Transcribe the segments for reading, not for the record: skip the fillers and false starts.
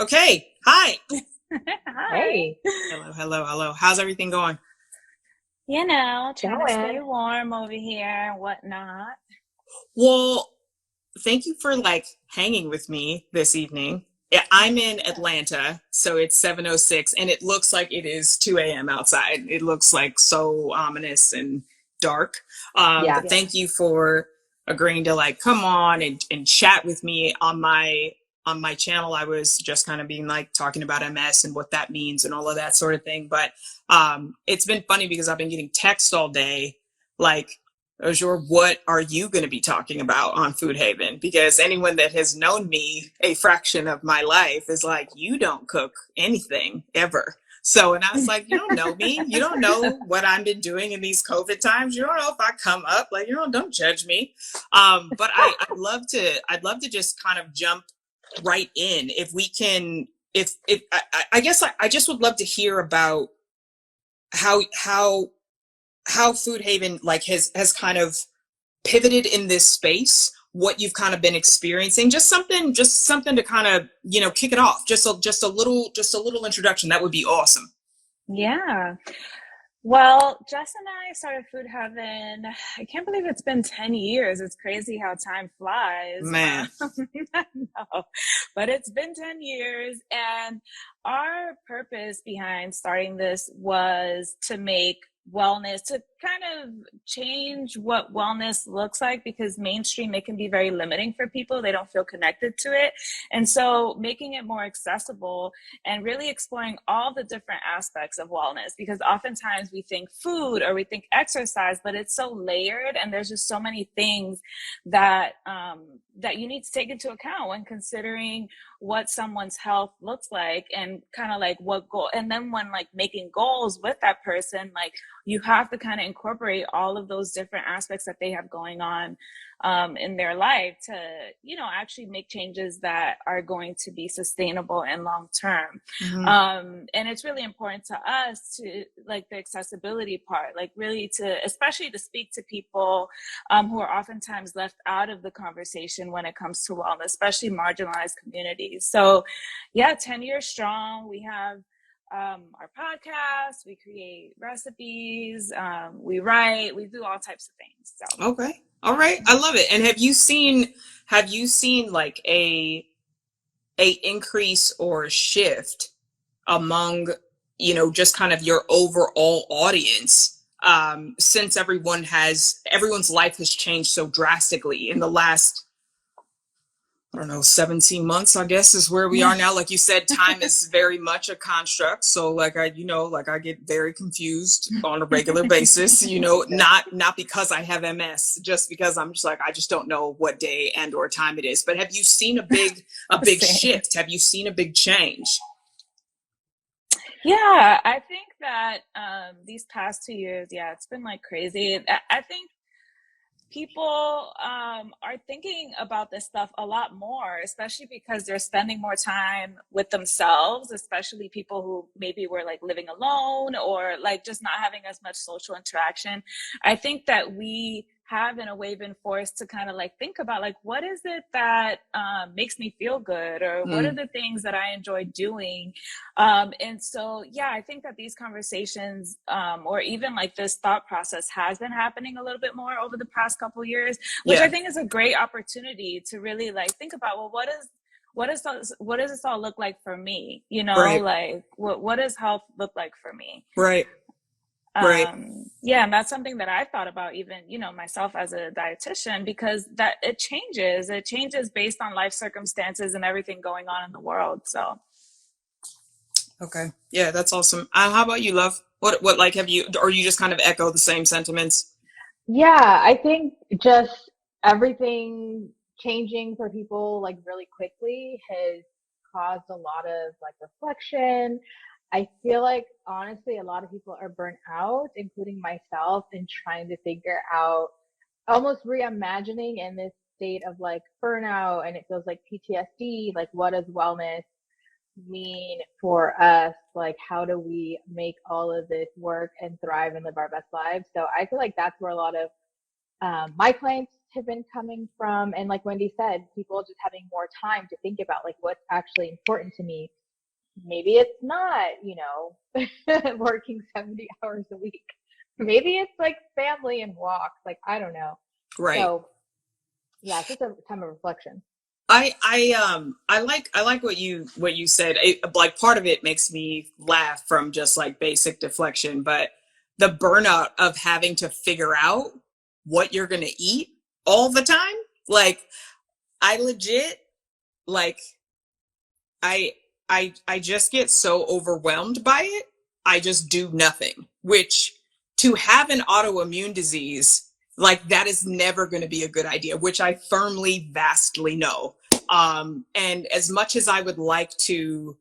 Okay. Hi. Hi. Hey, Hello, hello, hello. How's everything going? Trying to stay going. warm over here and whatnot. Well, thank you for hanging with me this evening. Yeah, I'm in Yeah. Atlanta, so it's 7:06 and it looks like it is 2 a.m. outside. It looks like so ominous and dark. Yeah. But Yeah. thank you for agreeing to come on and chat with me on my channel. I was just kind of being talking about MS and what that means and all of that sort of thing. But it's been funny because I've been getting text all day like Azure, what are you going to be talking about on Food Haven? Because anyone that has known me a fraction of my life is like, you don't cook anything ever. So, and I was like, you don't know me. You don't know what I've been doing in these COVID times. You don't know if I come up, don't judge me. But I'd love to just kind of jump right in if we can, if I guess I just would love to hear about how how Food Haven has kind of pivoted in this space, what you've kind of been experiencing, just something to kind of kick it off, just a little introduction. That would be awesome. Yeah. Well, Jess and I started Food Heaven. I can't believe it's been 10 years. It's crazy how time flies. Man. No, but it's been 10 years. And our purpose behind starting this was to make wellness, to kind of change what wellness looks like, because mainstream, it can be very limiting for people. They don't feel connected to it. And so making it more accessible and really exploring all the different aspects of wellness, because oftentimes we think food or we think exercise, but it's so layered and there's just so many things that that you need to take into account when considering what someone's health looks like, and kind of like what goal, and then when like making goals with that person, like you have to kind of incorporate all of those different aspects that they have going on in their life to, actually make changes that are going to be sustainable and long term. Hmm. And it's really important to us to like the accessibility part, like really to, especially to speak to people who are oftentimes left out of the conversation when it comes to wellness, especially marginalized communities. So, yeah, 10 years strong. We have our podcast, we create recipes, we write, we do all types of things. So, Okay. All right. I love it. And have you seen like a increase or a shift among just kind of your overall audience, since everyone's life has changed so drastically in the last, I don't know, 17 months, I guess, is where we are now. Like you said, time is very much a construct. So I get very confused on a regular basis, not because I have MS, just because I'm just like, I just don't know what day and or time it is. But have you seen a big same. shift? Have you seen a big change? Yeah, I think that these past 2 years, yeah, it's been like crazy. I think people are thinking about this stuff a lot more, especially because they're spending more time with themselves, especially people who maybe were like living alone or like just not having as much social interaction. I think that we have in a way been forced to kind of like think about like what is it that makes me feel good, or what are Mm, the things that I enjoy doing. And so, yeah, I think that these conversations, or even like this thought process, has been happening a little bit more over the past couple years, which I yeah, think is a great opportunity to really like think about, well, what does this all look like for me? right, Like what does health look like for me? right, right. Yeah, and that's something that I thought about, even, myself as a dietitian, because that it changes based on life circumstances and everything going on in the world. So Okay. Yeah, that's awesome. How about you, love? What have you, or you just kind of echo the same sentiments? Yeah, I think just everything changing for people like really quickly has caused a lot of like reflection. I feel like honestly, a lot of people are burnt out, including myself, in trying to figure out almost reimagining in this state of like burnout, and it feels like PTSD, like what does wellness mean for us? Like, how do we make all of this work and thrive and live our best lives? So I feel like that's where a lot of my clients have been coming from, and like Wendy said, people just having more time to think about like what's actually important to me. Maybe it's not, working 70 hours a week. Maybe it's like family and walks. Like, I don't know. Right. So yeah, it's just a time of reflection. I like what you said. Like part of it makes me laugh from just like basic deflection, but the burnout of having to figure out what you're gonna eat all the time. Like I legit like I just get so overwhelmed by it. I just do nothing. Which to have an autoimmune disease, like that is never going to be a good idea, which I firmly, vastly know. And as much as I would like to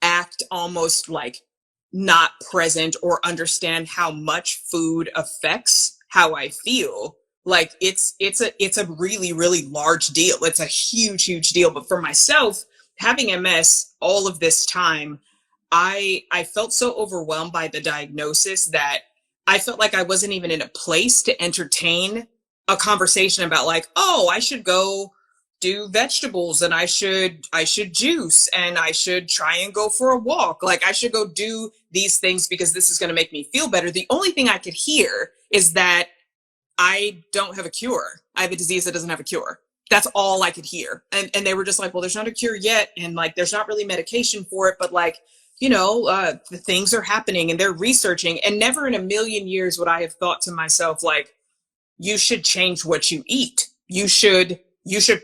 act almost like not present or understand how much food affects how I feel, like it's a really, really large deal. It's a huge deal. But for myself, having MS all of this time, I felt so overwhelmed by the diagnosis that I felt like I wasn't even in a place to entertain a conversation about like, oh, I should go do vegetables and I should juice and I should try and go for a walk. Like I should go do these things because this is going to make me feel better. The only thing I could hear is that I don't have a cure. I have a disease that doesn't have a cure. That's all I could hear. And they were just like, well, there's not a cure yet. And like, there's not really medication for it, but like, the things are happening and they're researching. And never in a million years would I have thought to myself, like, you should change what you eat. You should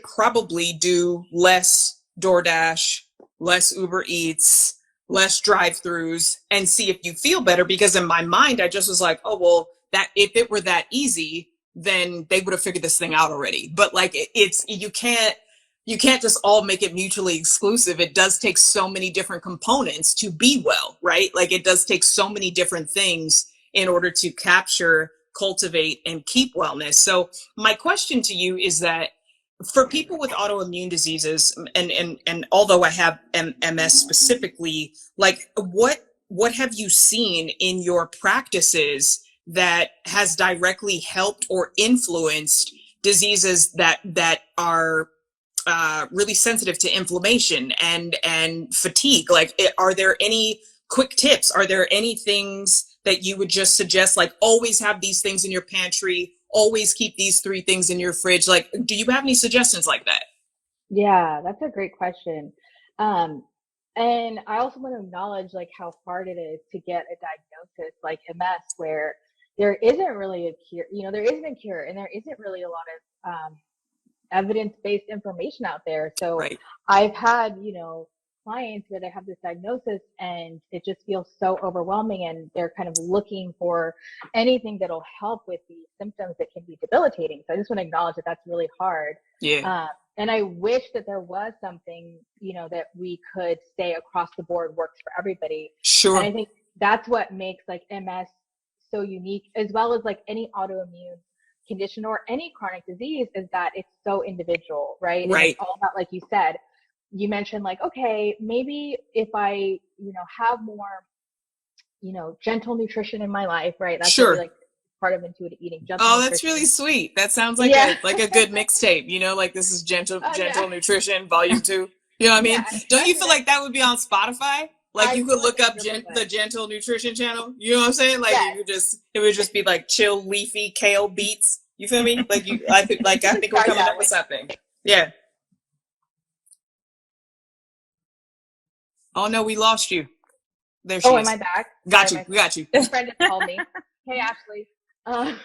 probably do less DoorDash, less Uber Eats, less drive-throughs, and see if you feel better. Because in my mind, I just was like, oh well, that if it were that easy, then they would have figured this thing out already. But like it's you can't just all make it mutually exclusive. It does take so many different components to be well, right? Like it does take so many different things in order to capture, cultivate, and keep wellness. So my question to you is that for people with autoimmune diseases, and although I have MS specifically, like what have you seen in your practices that has directly helped or influenced diseases that are really sensitive to inflammation and fatigue? Like, are there any quick tips? Are there any things that you would just suggest, like always have these things in your pantry, always keep these 3 things in your fridge? Like, do you have any suggestions like that? Yeah, that's a great question. Um, and I also want to acknowledge like how hard it is to get a diagnosis like MS, where there isn't really a cure. There isn't a cure, and there isn't really a lot of evidence-based information out there. So Right. I've had, clients where they have this diagnosis and it just feels so overwhelming, and they're kind of looking for anything that'll help with the symptoms that can be debilitating. So I just want to acknowledge that that's really hard. Yeah. And I wish that there was something, that we could say across the board works for everybody. And I Sure. think that's what makes like MS so unique, as well as like any autoimmune condition or any chronic disease, is that it's so individual, right? And it's Right. all about, like you mentioned, like, okay, maybe if I, have more, gentle nutrition in my life, right? That's really Sure. like part of intuitive eating, gentle Oh, that's really nutrition. sweet. That sounds like Yeah. a good mixtape, like this is Oh yeah. gentle nutrition volume 2. You know what I Yeah. mean? Don't you feel like that would be on Spotify? Like I you could would, look it up really the would. gentle nutrition channel. You know what I'm saying? Like Yes. it would just be like chill leafy kale beets. You feel me? Like We I could think we're start coming that up with way. something. Yeah. Oh no, we lost you. There Oh, she am I is. back? Sorry, Got you. my We got you. friend just called me. Hey, Ashley. Uh,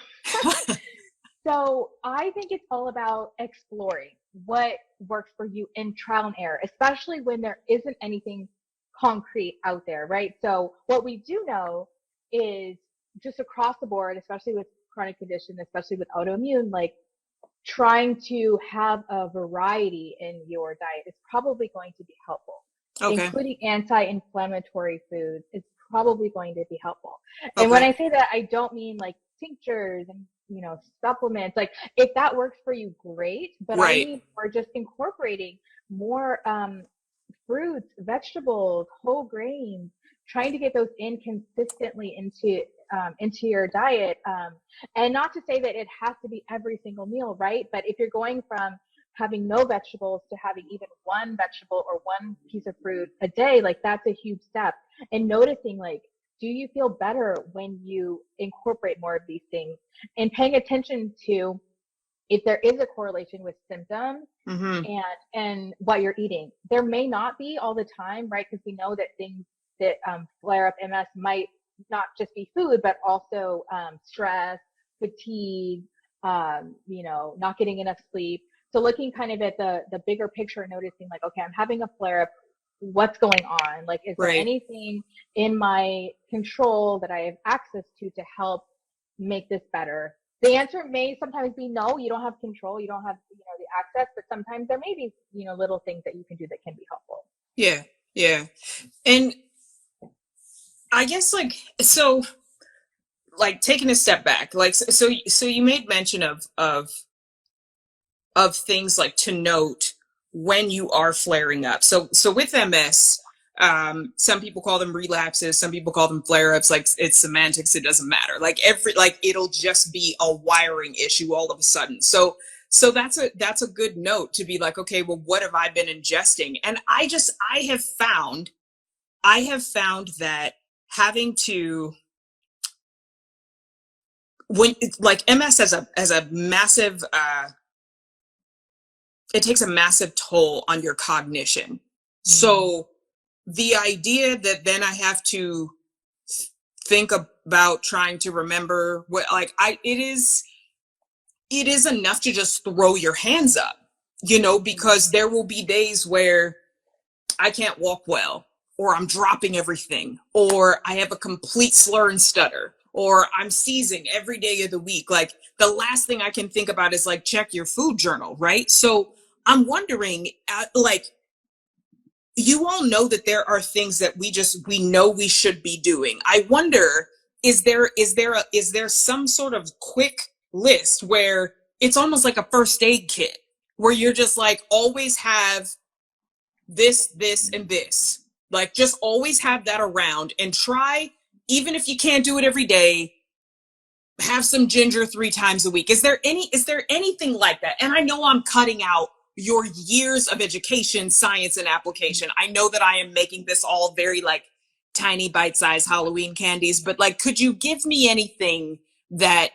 so I think it's all about exploring what works for you in trial and error, especially when there isn't anything concrete out there, right? So what we do know is just across the board, especially with chronic condition, especially with autoimmune, like trying to have a variety in your diet is probably going to be helpful. Okay. Including anti-inflammatory foods is probably going to be helpful. And when Okay. I say that, I don't mean like tinctures and supplements. Like if that works for you, great. But I Right. mean, we're just incorporating more fruits, vegetables, whole grains, trying to get those in consistently into into your diet. And not to say that it has to be every single meal, right? But if you're going from having no vegetables to having even one vegetable or one piece of fruit a day, like that's a huge step. And noticing, like, do you feel better when you incorporate more of these things, and paying attention to if there is a correlation with symptoms Mm-hmm. and what you're eating. There may not be all the time, right? Because we know that things that flare up MS might not just be food, but also stress, fatigue, not getting enough sleep. So looking kind of at the bigger picture and noticing, like, okay, I'm having a flare up. What's going on? Like, is there Right. anything in my control that I have access to help make this better? The answer may sometimes be no. You don't have control. You don't have the access, but sometimes there may be little things that you can do that can be helpful. Yeah. Yeah. And I guess taking a step back, so you made mention of things like to note when you are flaring up. So with MS, some people call them relapses, some people call them flare-ups. Like, it's semantics, it doesn't matter. Like it'll just be a wiring issue all of a sudden. So that's a good note to be like, okay, well, what have I been ingesting? And I have found that having to, when like MS as a massive it takes a massive toll on your cognition. Mm-hmm. So the idea that then I have to think about trying to remember it is enough to just throw your hands up, because there will be days where I can't walk well, or I'm dropping everything, or I have a complete slur and stutter, or I'm seizing every day of the week. Like, the last thing I can think about is like, check your food journal, right? So I'm wondering, you all know that there are things that we know we should be doing. I wonder, is there some sort of quick list where it's almost like a first aid kit, where you're just like, always have this, and this, like, just always have that around, and try, even if you can't do it every day, have some ginger 3 times a week. Is there anything like that? And I know I'm cutting out your years of education, science, and application. I know that I am making this all very like tiny bite-sized Halloween candies, but like, could you give me anything that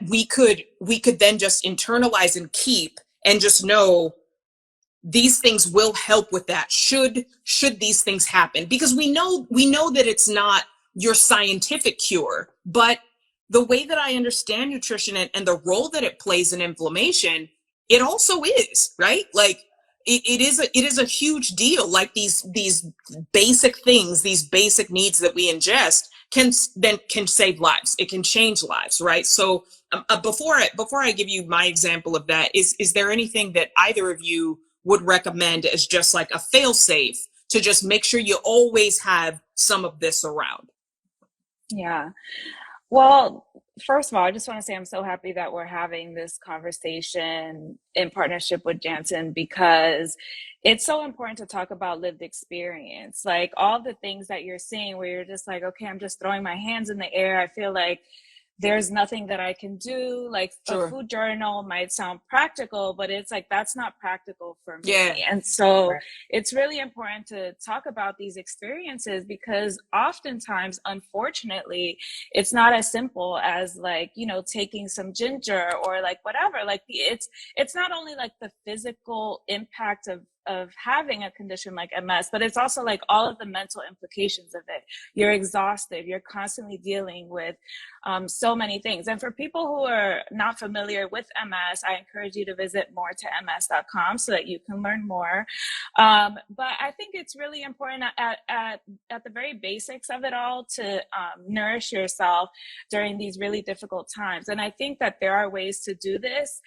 we could then just internalize and keep, and just know these things will help with that should these things happen? Because we know that it's not your scientific cure, but the way that I understand nutrition and the role that it plays in inflammation, it also is, right? Like, it is a huge deal. Like, these basic things, these basic needs that we ingest can save lives. It can change lives, right? So before I give you my example of that, is there anything that either of you would recommend as just like a fail safe to just make sure you always have some of this around? Yeah. Well, first of all, I just want to say I'm so happy that we're having this conversation in partnership with Janssen, because it's so important to talk about lived experience. Like, all the things that you're seeing where you're just like, okay, I'm just throwing my hands in the air. I feel like there's nothing that I can do. Like, Sure. A food journal might sound practical, but it's like, that's not practical for me. Yeah. And so Right. It's really important to talk about these experiences, because oftentimes, unfortunately, it's not as simple as like, taking some ginger or like whatever. Like, it's not only like the physical impact of having a condition like MS, but it's also like all of the mental implications of it. You're exhausted. You're constantly dealing with so many things. And for people who are not familiar with MS, I encourage you to visit more2ms.com so that you can learn more. But I think it's really important at the very basics of it all to nourish yourself during these really difficult times. And I think that there are ways to do this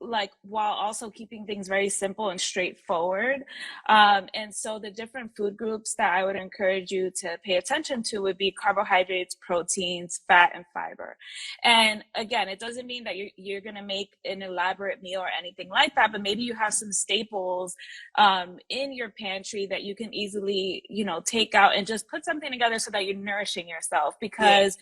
like while also keeping things very simple and straightforward. And so the different food groups that I would encourage you to pay attention to would be carbohydrates, proteins, fat, and fiber. And again, it doesn't mean that you're going to make an elaborate meal or anything like that, but maybe you have some staples in your pantry that you can easily, you know, take out and just put something together so that you're nourishing yourself. Because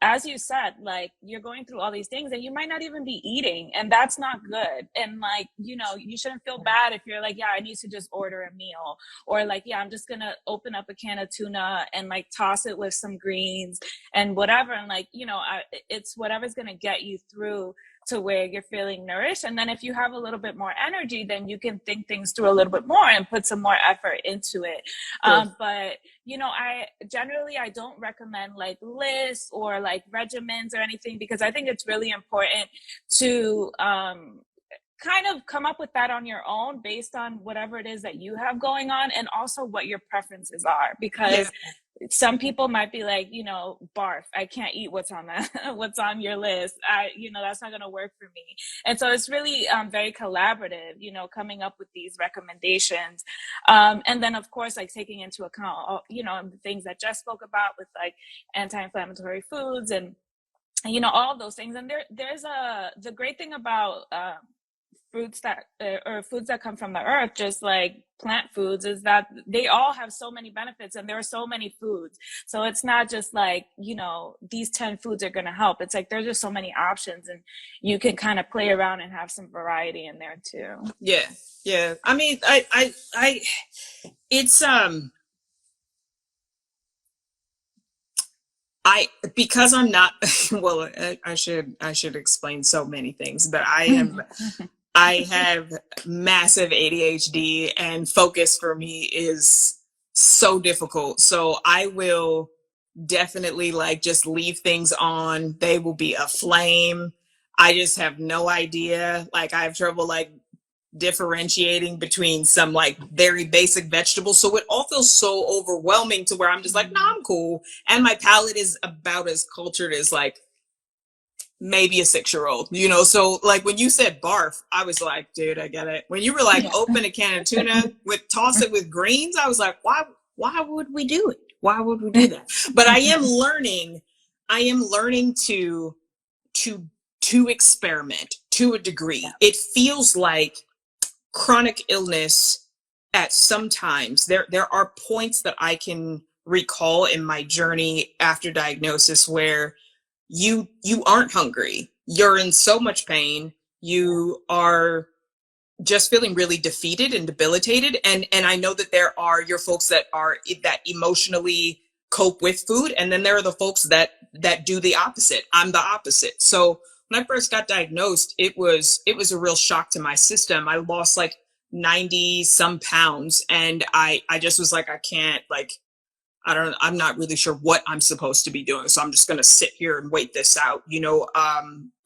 as you said, like, you're going through all these things and you might not even be eating, and that's not good. And like, you know, you shouldn't feel bad if you're like, yeah, I need to just order a meal, or like, yeah, I'm just gonna open up a can of tuna and like toss it with some greens and whatever. And like, you know, it's whatever's gonna get you through to where you're feeling nourished. And then if you have a little bit more energy, then you can think things through a little bit more and put some more effort into it. But you know, I don't recommend like lists or like regimens or anything, because I think it's really important to kind of come up with that on your own based on whatever it is that you have going on, and also what your preferences are. Because some people might be like, you know, barf, I can't eat what's on that, what's on your list. You know, that's not going to work for me. And so it's really very collaborative, you know, coming up with these recommendations. And then of course, like taking into account, you know, the things that Jess spoke about with like anti-inflammatory foods and, you know, all of those things. And the great thing about fruits that or foods that come from the earth, just like plant foods, is that they all have so many benefits, and there are so many foods. So it's not just like, you know, these 10 foods are going to help. It's like there's just so many options, and you can kind of play around and have some variety in there too. Yeah. I mean, it's because I'm not well, I should explain so many things, but I have massive ADHD, and focus for me is so difficult. So I will definitely like just leave things on. They will be aflame. I just have no idea. Like, I have trouble like differentiating between some like very basic vegetables. So it all feels so overwhelming to where I'm just like, nah, I'm cool. And my palate is about as cultured as like maybe a 6-year-old, you know? So like when you said barf, I was like, dude, I get it. When you were like, open a can of tuna toss it with greens, I was like, why would we do it? Why would we do that? But I am learning to experiment to a degree. It feels like chronic illness at some times. There are points that I can recall in my journey after diagnosis where you aren't hungry. You're in so much pain. You are just feeling really defeated and debilitated. And I know that there are your folks that emotionally cope with food. And then there are the folks that do the opposite. I'm the opposite. So when I first got diagnosed, it was a real shock to my system. I lost like 90 some pounds, and I just was like, I can't, like, I'm not really sure what I'm supposed to be doing. So I'm just going to sit here and wait this out, you know?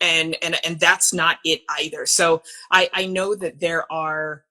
And that's not it either. So I know that there are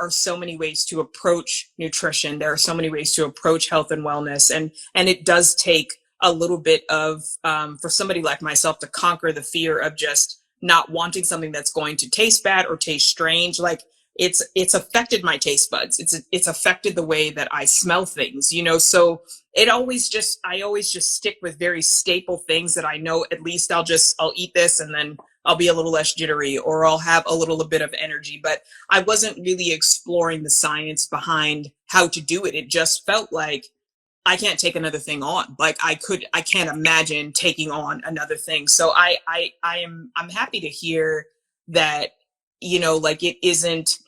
so many ways to approach nutrition. There are so many ways to approach health and wellness. And it does take a little bit of, for somebody like myself to conquer the fear of just not wanting something that's going to taste bad or taste strange. Like, it's affected my taste buds. It's affected the way that I smell things, you know? So I always just stick with very staple things that I know, at least I'll eat this and then I'll be a little less jittery, or I'll have a little bit of energy. But I wasn't really exploring the science behind how to do it. It just felt like I can't take another thing on. Like, I can't imagine taking on another thing. So I'm happy to hear that, you know, like it isn't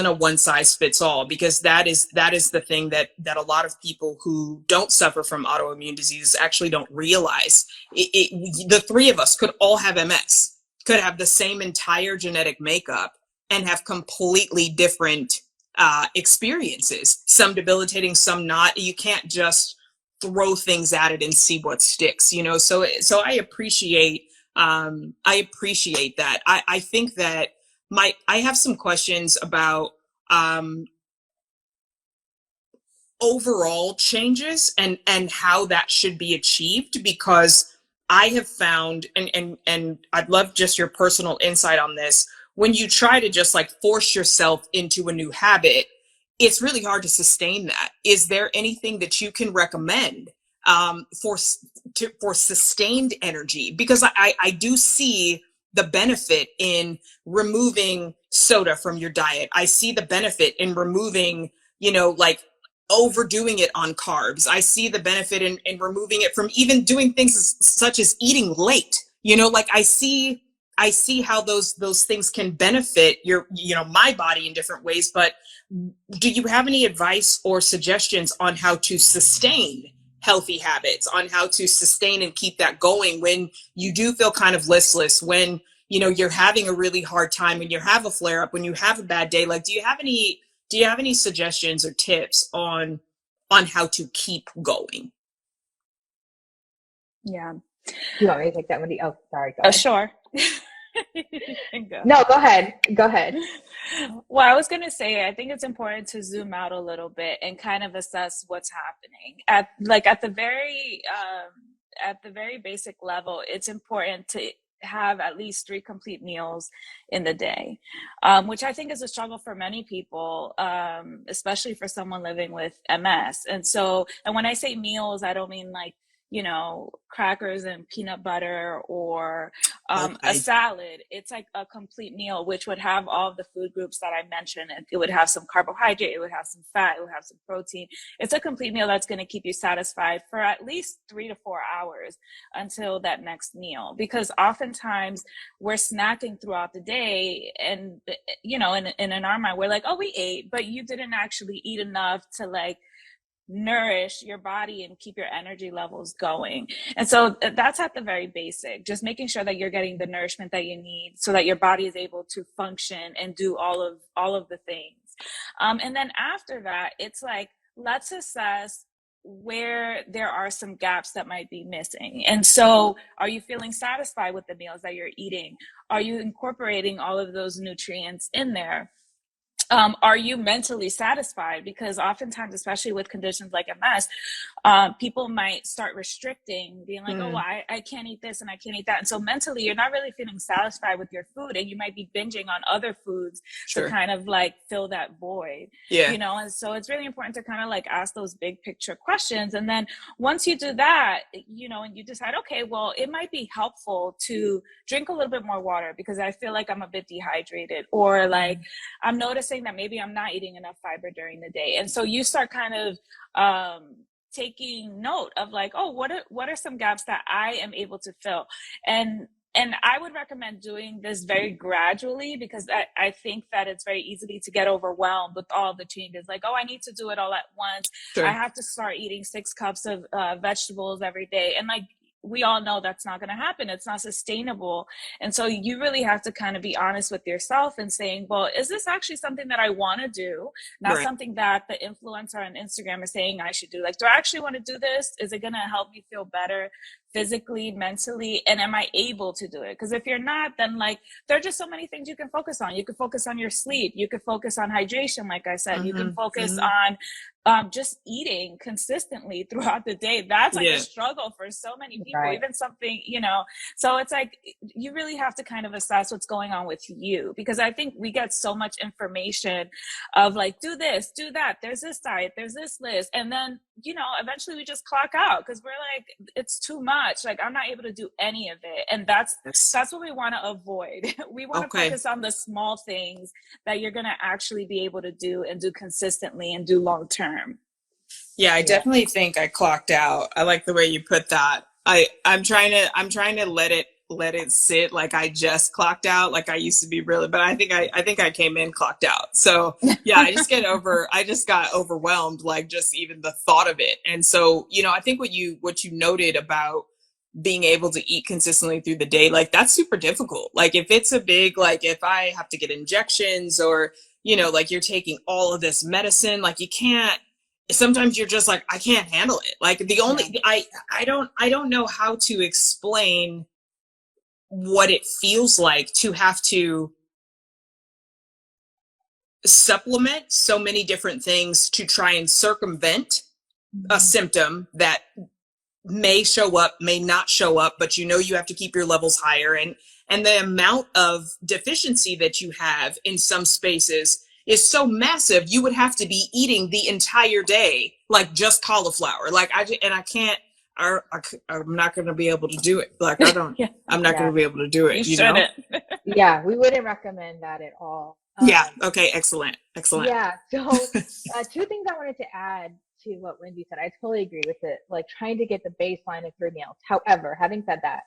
a one size fits all, because that is the thing that a lot of people who don't suffer from autoimmune disease actually don't realize. The three of us could all have MS, could have the same entire genetic makeup, and have completely different experiences, some debilitating, some not. You can't just throw things at it and see what sticks, you know? So I appreciate that. I think that I have some questions about overall changes and how that should be achieved, because I have found, and I'd love just your personal insight on this, when you try to just like force yourself into a new habit, it's really hard to sustain that. Is there anything that you can recommend for sustained energy? Because I do see the benefit in removing soda from your diet. I see the benefit in removing, like overdoing it on carbs. I see the benefit in removing it from even doing things such as eating late. Like I see how those things can benefit my body in different ways. But do you have any advice or suggestions on how to sustain healthy habits, on how to sustain and keep that going when you do feel kind of listless, when you're having a really hard time, when you have a flare up, when you have a bad day? Like, do you have any suggestions or tips on how to keep going? Yeah. Do you want me to take that, Wendy? Oh, sorry. Go ahead. Sure. No, go ahead. Go ahead. Well, I was going to say, I think it's important to zoom out a little bit and kind of assess what's happening at the very basic level. It's important to have at least 3 complete meals in the day, which I think is a struggle for many people, especially for someone living with MS. And when I say meals, I don't mean like, crackers and peanut butter or a salad. It's like a complete meal, which would have all of the food groups that I mentioned. And it would have some carbohydrate, it would have some fat, it would have some protein. It's a complete meal that's going to keep you satisfied for at least 3 to 4 hours until that next meal. Because oftentimes we're snacking throughout the day and, in our mind, we're like, oh, we ate, but you didn't actually eat enough to like nourish your body and keep your energy levels going. And so that's at the very basic, just making sure that you're getting the nourishment that you need so that your body is able to function and do all of the things. And then after that, it's like, let's assess where there are some gaps that might be missing. And so, are you feeling satisfied with the meals that you're eating? Are you incorporating all of those nutrients in there? Are you mentally satisfied? Because oftentimes, especially with conditions like MS, people might start restricting, being like, oh, I can't eat this and I can't eat that. And so mentally, you're not really feeling satisfied with your food, and you might be binging on other foods to kind of like fill that void. And so it's really important to kind of like ask those big picture questions. And then once you do that, and you decide, okay, well, it might be helpful to drink a little bit more water because I feel like I'm a bit dehydrated, or like I'm noticing that maybe I'm not eating enough fiber during the day. And so you start kind of taking note of like, oh, what are some gaps that I am able to fill? And I would recommend doing this very gradually, because I think that it's very easy to get overwhelmed with all the changes. Like, oh, I need to do it all at once. Sure. I have to start eating 6 cups of vegetables every day. And like, we all know that's not going to happen. It's not sustainable. And so you really have to kind of be honest with yourself and saying, well, is this actually something that I want to do? Not something that the influencer on Instagram is saying I should do. Like, do I actually want to do this? Is it going to help me feel better physically, mentally? And am I able to do it? Because if you're not, then like, there are just so many things you can focus on. You can focus on your sleep. You can focus on hydration. Like I said, you can focus on just eating consistently throughout the day. That's like a struggle for so many people, even something, so it's like, you really have to kind of assess what's going on with you, because I think we get so much information of like, do this, do that. There's this diet, there's this list. And then, eventually we just clock out because we're like, it's too much. Like, I'm not able to do any of it. And that's what we want to avoid. We want to focus on the small things that you're going to actually be able to do and do consistently and do long term. Yeah, I definitely think I clocked out. I like the way you put that. I'm trying to let it sit. Like, I just clocked out. Like, I used to be really, but I think I came in clocked out. So yeah, I just got overwhelmed, like just even the thought of it. And so, I think what you noted about being able to eat consistently through the day, like that's super difficult. Like, if it's a big, like if I have to get injections, or, like you're taking all of this medicine, like you can't, sometimes you're just like, I can't handle it. Like I don't know how to explain what it feels like to have to supplement so many different things to try and circumvent a symptom that may show up, may not show up, but you have to keep your levels higher. And the amount of deficiency that you have in some spaces is so massive. You would have to be eating the entire day, like just cauliflower. Like I can't, I'm not going to be able to do it. Like Yeah. I'm not going to be able to do it. You You know? shouldn't. Yeah, we wouldn't recommend that at all. Yeah. Okay. Excellent. Excellent. Yeah. So, two things I wanted to add to what Wendy said. I totally agree with it. Like trying to get the baseline of 3 meals. However, having said that,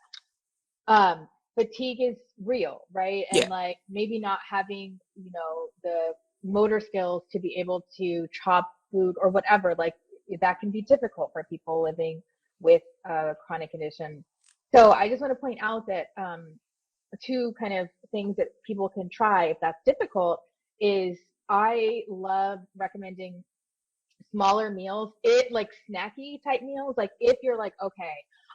fatigue is real, right? Yeah. And like maybe not having, the motor skills to be able to chop food or whatever, like that can be difficult for people living with chronic conditions. So I just want to point out that two kind of things that people can try if that's difficult is I love recommending smaller meals, like snacky type meals. Like if you're like, okay,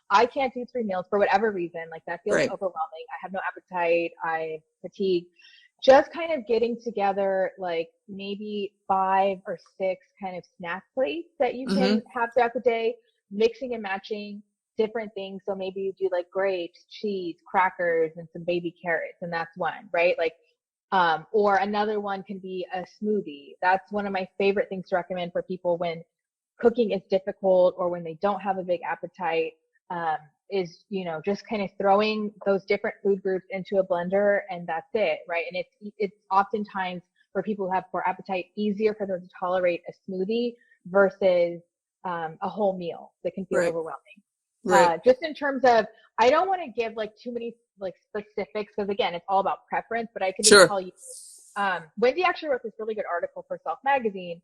I can't do 3 meals for whatever reason, like that feels Right. overwhelming. I have no appetite. I fatigue. Just kind of getting together like maybe 5 or 6 kind of snack plates that you can have throughout the day, mixing and matching different things. So maybe you do like grapes, cheese, crackers, and some baby carrots, and that's one, right? Like or another one can be a smoothie. That's one of my favorite things to recommend for people when cooking is difficult or when they don't have a big appetite, is, just kind of throwing those different food groups into a blender and that's it, right? And it's oftentimes for people who have poor appetite, easier for them to tolerate a smoothie versus a whole meal that can feel Right. overwhelming. Right. Just in terms of, I don't want to give like too many like specifics because again, it's all about preference. But I can just tell you, Wendy actually wrote this really good article for Self Magazine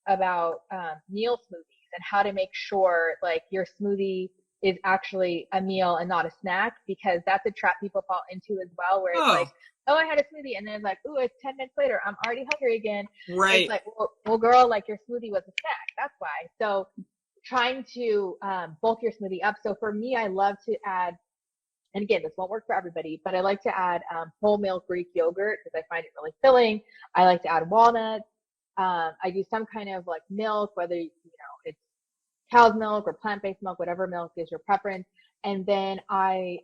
about meal smoothies and how to make sure like your smoothie is actually a meal and not a snack, because that's a trap people fall into as well, where it's like, oh, I had a smoothie, and then it's like, ooh, it's 10 minutes later, I'm already hungry again. Right. It's like, well, girl, like your smoothie was a snack. That's why. So trying to bulk your smoothie up. So for me, I love to add, and again, this won't work for everybody, but I like to add whole milk Greek yogurt because I find it really filling. I like to add walnuts. I do some kind of like milk, whether it's cow's milk or plant-based milk, whatever milk is your preference. And then I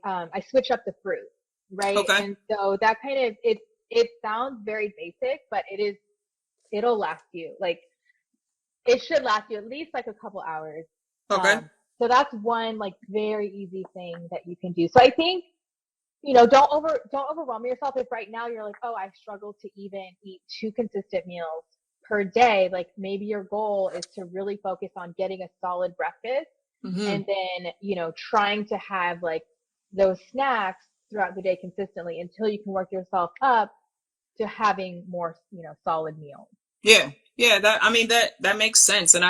switch up the fruit, right? Okay. And so that kind of it sounds very basic, but it'll last you. Like it should last you at least like a couple hours. Okay. So that's one like very easy thing that you can do. So I think, don't overwhelm yourself if right now you're like, oh, I struggle to even eat 2 consistent meals per day. Like maybe your goal is to really focus on getting a solid breakfast and then, trying to have like those snacks throughout the day consistently until you can work yourself up to having more, solid meals. Yeah. Yeah. That makes sense. And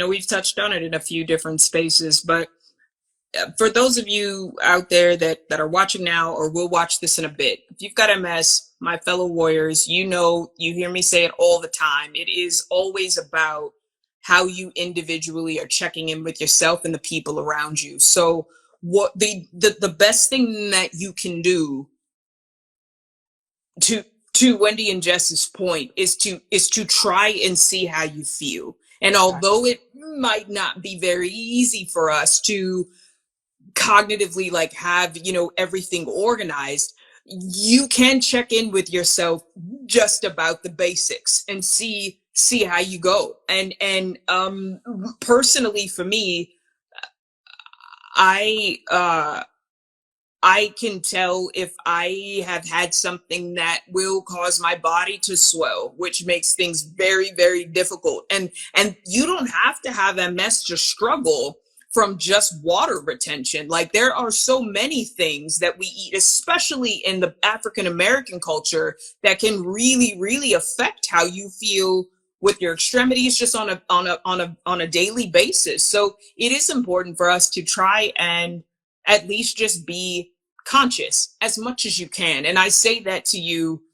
we've touched on it in a few different spaces, but for those of you out there that are watching now or will watch this in a bit, if you've got MS, my fellow warriors, you hear me say it all the time. It is always about how you individually are checking in with yourself and the people around you. So what the best thing that you can do to Wendy and Jess's point is to try and see how you feel. And although it might not be very easy for us to cognitively like have everything organized, you can check in with yourself just about the basics and see how you go. And personally for me, I can tell if I have had something that will cause my body to swell, which makes things very, very difficult. And you don't have to have MS to struggle from just water retention. Like there are so many things that we eat, especially in the African American culture, that can really, really affect how you feel with your extremities just on a daily basis. So it is important for us to try and at least just be conscious as much as you can. And I say that to you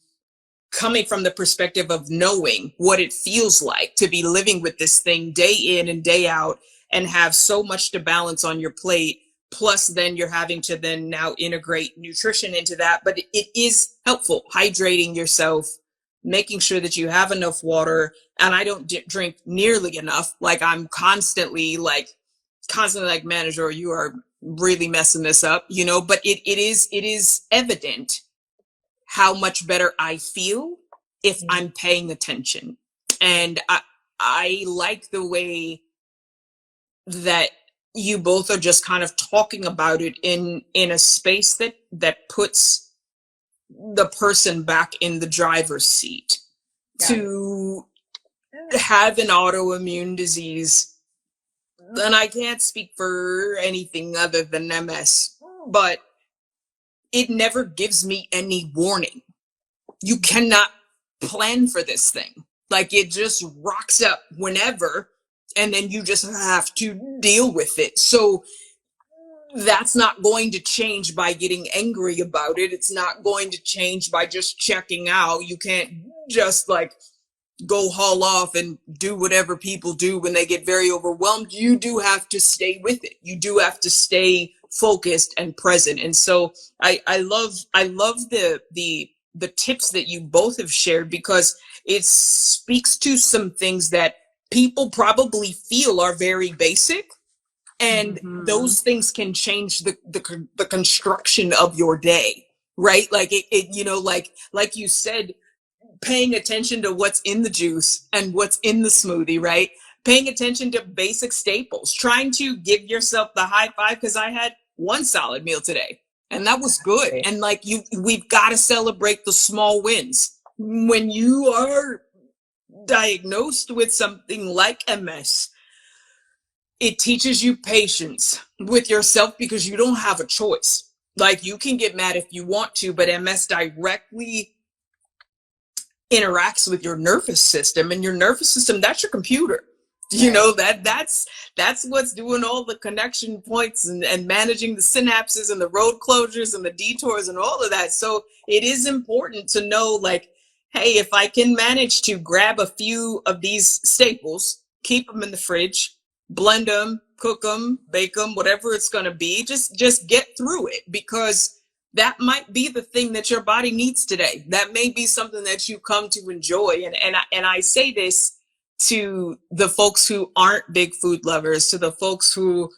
coming from the perspective of knowing what it feels like to be living with this thing day in and day out and have so much to balance on your plate. Plus then you're having to then now integrate nutrition into that. But it is helpful hydrating yourself, making sure that you have enough water. And I don't drink nearly enough. Like I'm constantly like, manager, you are really messing this up, you know, but it is evident how much better I feel if I'm paying attention. And I like the way that you both are just kind of talking about it in a space that puts the person back in the driver's seat. To have an autoimmune disease, and I can't speak for anything other than MS, but it never gives me any warning. You cannot plan for this thing. Like, it just rocks up whenever, and then you just have to deal with it. So that's not going to change by getting angry about it. It's not going to change by just checking out. You can't just like go haul off and do whatever people do when they get very overwhelmed. You do have to stay with it. You do have to stay focused and present. And so I love the tips that you both have shared, because it speaks to some things that people probably feel are very basic, and those things can change the construction of your day, right? Like it you know, like you said, paying attention to what's in the juice and what's in the smoothie, right? Paying attention to basic staples, trying to give yourself the high five, because I had one solid meal today and that was good. And like we've got to celebrate the small wins. When you are diagnosed with something like MS, it teaches you patience with yourself, because you don't have a choice. Like, you can get mad if you want to, but MS directly interacts with your nervous system, and your nervous system, that's your computer. You know, that's what's doing all the connection points and managing the synapses and the road closures and the detours and all of that. So it is important to know, like, hey, if I can manage to grab a few of these staples, keep them in the fridge, blend them, cook them, bake them, whatever it's going to be, just get through it, because that might be the thing that your body needs today. That may be something that you come to enjoy. And I say this to the folks who aren't big food lovers, to the folks who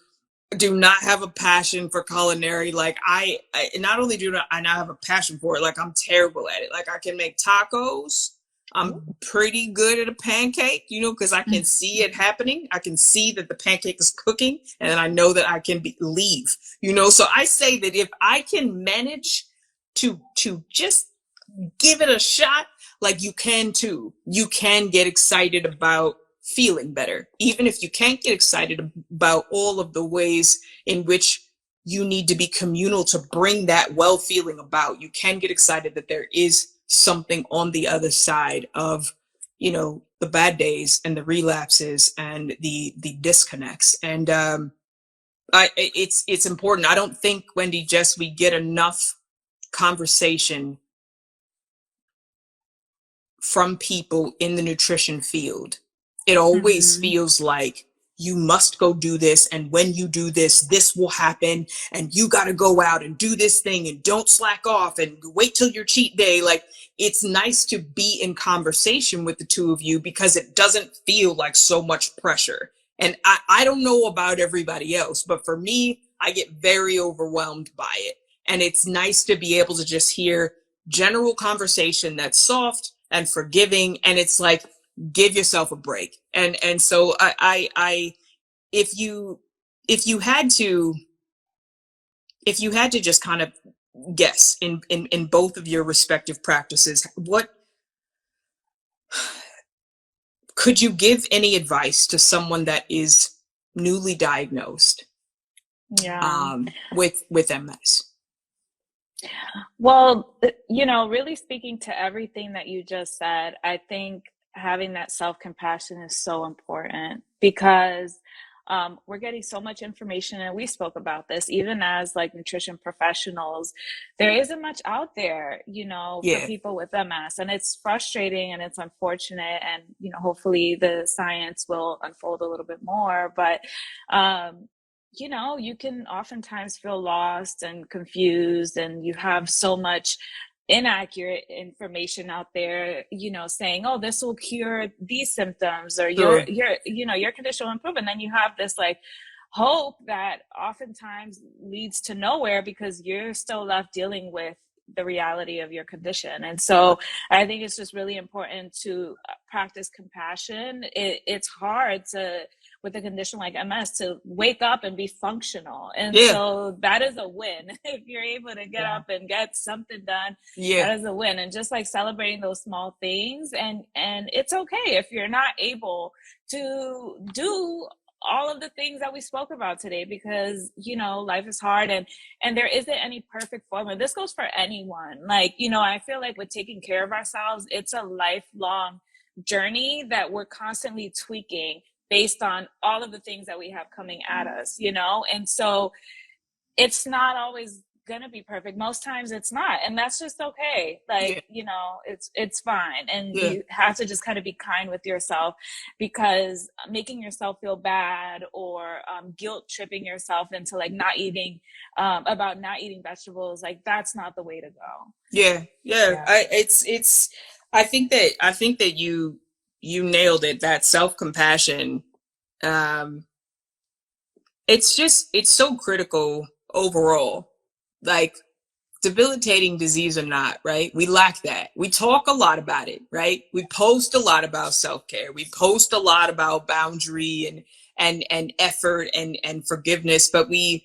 do not have a passion for culinary. Like, I not only do I not have a passion for it, like, I'm terrible at it. Like, I can make tacos. I'm pretty good at a pancake, you know, because I can see it happening. I can see that the pancake is cooking, and I know that I can leave, you know. So I say that if I can manage to just give it a shot, like, you can too. You can get excited about feeling better, even if you can't get excited about all of the ways in which you need to be communal to bring that well feeling about. You can get excited that there is something on the other side of, you know, the bad days and the relapses and the disconnects. And it's important. I don't think, Wendy, Jess, we get enough conversation from people in the nutrition field. It always feels like you must go do this, and when you do this, this will happen, and you got to go out and do this thing, and don't slack off, and wait till your cheat day. Like, it's nice to be in conversation with the two of you, because it doesn't feel like so much pressure. And I don't know about everybody else, but for me, I get very overwhelmed by it. And it's nice to be able to just hear general conversation that's soft and forgiving, and it's like, give yourself a break. And so I if you had to just kind of guess in both of your respective practices, what could you give any advice to someone that is newly diagnosed with MS? Well, you know, really speaking to everything that you just said, I think having that self-compassion is so important, because we're getting so much information, and we spoke about this even as like nutrition professionals. There isn't much out there, you know, for people with MS, and it's frustrating and it's unfortunate. And, you know, hopefully the science will unfold a little bit more, but you know, you can oftentimes feel lost and confused, and you have so much inaccurate information out there, you know, saying, oh, this will cure these symptoms, or your you know, your condition will improve. And then you have this like hope that oftentimes leads to nowhere because you're still left dealing with the reality of your condition. And so I think it's just really important to practice compassion. It's hard to, with a condition like MS, to wake up and be functional. And Yeah. so that is a win. If you're able to get up and get something done, Yeah. that is a win. And just like celebrating those small things, and it's okay if you're not able to do all of the things that we spoke about today, because life is hard, and there isn't any perfect formula. This goes for anyone. Like, I feel like with taking care of ourselves, it's a lifelong journey that we're constantly tweaking based on all of the things that we have coming at us, and so it's not always gonna be perfect. Most times it's not, and that's just okay. Like, it's fine. And you have to just kind of be kind with yourself, because making yourself feel bad or guilt tripping yourself into like not eating about not eating vegetables, like that's not the way to go. Yeah. I think that you nailed it. That self-compassion, it's so critical overall. Like, debilitating disease or not, right? We lack that. We talk a lot about it, right? We post a lot about self-care. We post a lot about boundary and effort and forgiveness, but we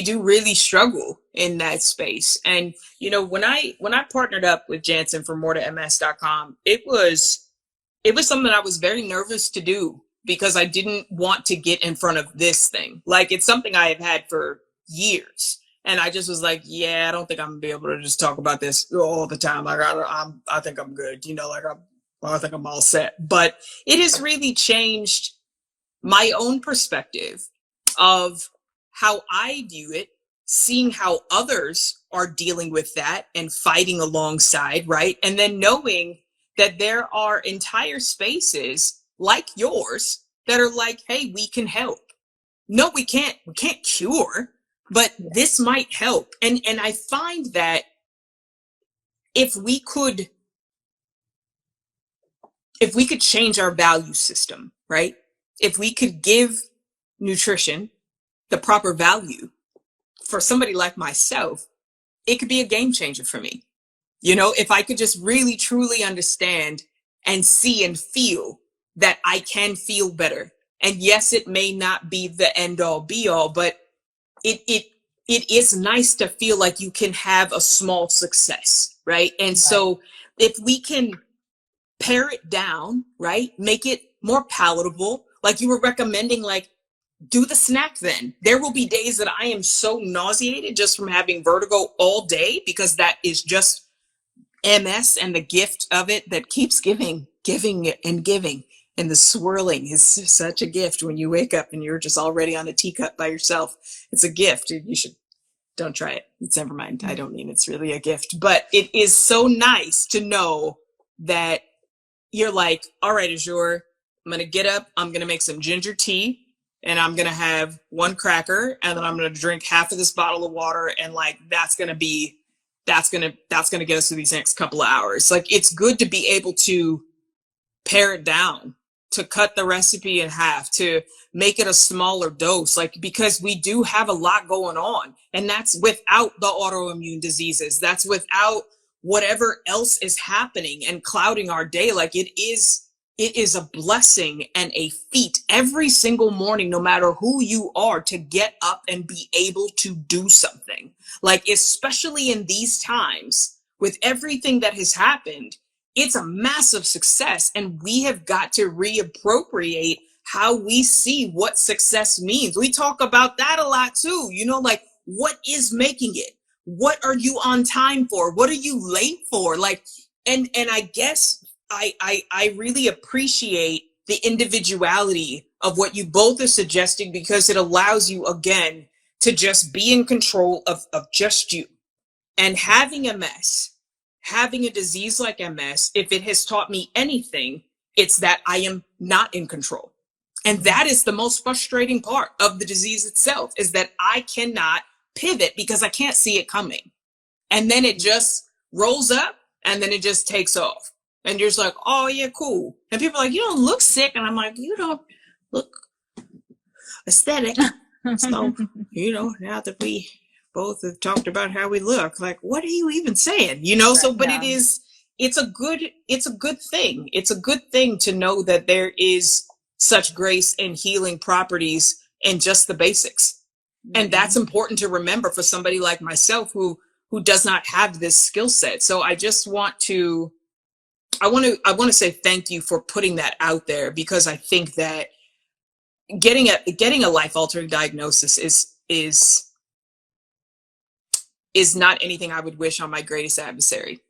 do really struggle in that space. And when I partnered up with Jansen for more2ms.com, it was something I was very nervous to do, because I didn't want to get in front of this thing. Like, it's something I have had for years. And I just was like, I don't think I'm gonna be able to just talk about this all the time. Like, I think I'm good, I think I'm all set. But it has really changed my own perspective of how I view it, seeing how others are dealing with that and fighting alongside, right? And then knowing that there are entire spaces like yours that are like, hey, we can help. No, we can't cure, but this might help. And I find that if we could change our value system, right? If we could give nutrition the proper value for somebody like myself, it could be a game changer for me. If I could just really truly understand and see and feel that I can feel better. And yes, it may not be the end all be all, but it is nice to feel like you can have a small success, right? And so if we can pare it down, right? Make it more palatable. Like you were recommending, like, do the snack then. There will be days that I am so nauseated just from having vertigo all day, because that is just MS and the gift of it that keeps giving and giving. And the swirling is such a gift when you wake up and you're just already on a teacup by yourself. It's a gift. Don't try it. It's never mind. I don't mean it's really a gift, but it is so nice to know that you're like, all right, Azure, I'm going to get up. I'm going to make some ginger tea, and I'm going to have one cracker, and then I'm going to drink half of this bottle of water. And like, that's going to get us through these next couple of hours. Like, it's good to be able to pare it down, to cut the recipe in half, to make it a smaller dose, like, because we do have a lot going on, and that's without the autoimmune diseases. That's without whatever else is happening and clouding our day. Like, it is a blessing and a feat every single morning, no matter who you are, to get up and be able to do something. Like, especially in these times with everything that has happened, it's a massive success, and we have got to reappropriate how we see what success means. We talk about that a lot too, like, what is making it? What are you on time for? What are you late for? Like, and I guess I really appreciate the individuality of what you both are suggesting, because it allows you, again, to just be in control of just you. And having MS, having a disease like MS, if it has taught me anything, it's that I am not in control. And that is the most frustrating part of the disease itself, is that I cannot pivot because I can't see it coming. And then it just rolls up, and then it just takes off. And you're just like, oh yeah, cool. And people are like, you don't look sick. And I'm like, you don't look aesthetic. So, now that we both have talked about how we look, like, what are you even saying? So, but Yeah. it's a good thing. It's a good thing to know that there is such grace and healing properties in just the basics. And that's important to remember for somebody like myself who does not have this skill set. So I just want to I want to say thank you for putting that out there, because I think that getting a life altering diagnosis is not anything I would wish on my greatest adversary.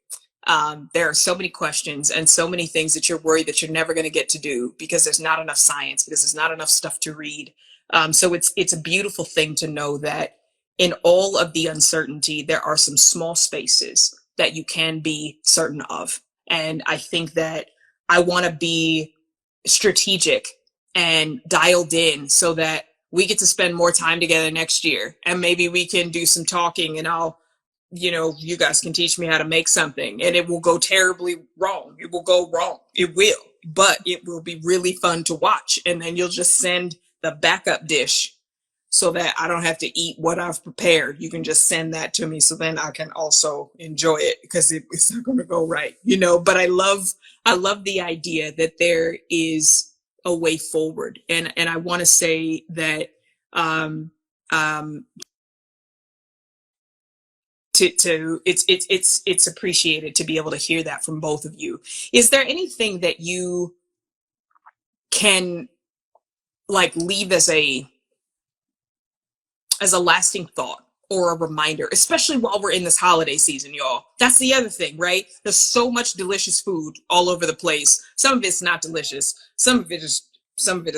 There are so many questions and so many things that you're worried that you're never going to get to do because there's not enough science, because there's not enough stuff to read. So it's a beautiful thing to know that in all of the uncertainty, there are some small spaces that you can be certain of. And I think that I want to be strategic and dialed in so that we get to spend more time together next year, and maybe we can do some talking, and you guys can teach me how to make something, and it will go terribly wrong. It will go wrong. It will, but it will be really fun to watch. And then you'll just send the backup dish so that I don't have to eat what I've prepared. You can just send that to me, so then I can also enjoy it, because it's not going to go right, but I love the idea that there is a way forward. And I want to say that, it's appreciated to be able to hear that from both of you. Is there anything that you can leave as a lasting thought or a reminder, especially while we're in this holiday season, y'all? That's the other thing, right? There's so much delicious food all over the place. Some of it's not delicious. Some of it is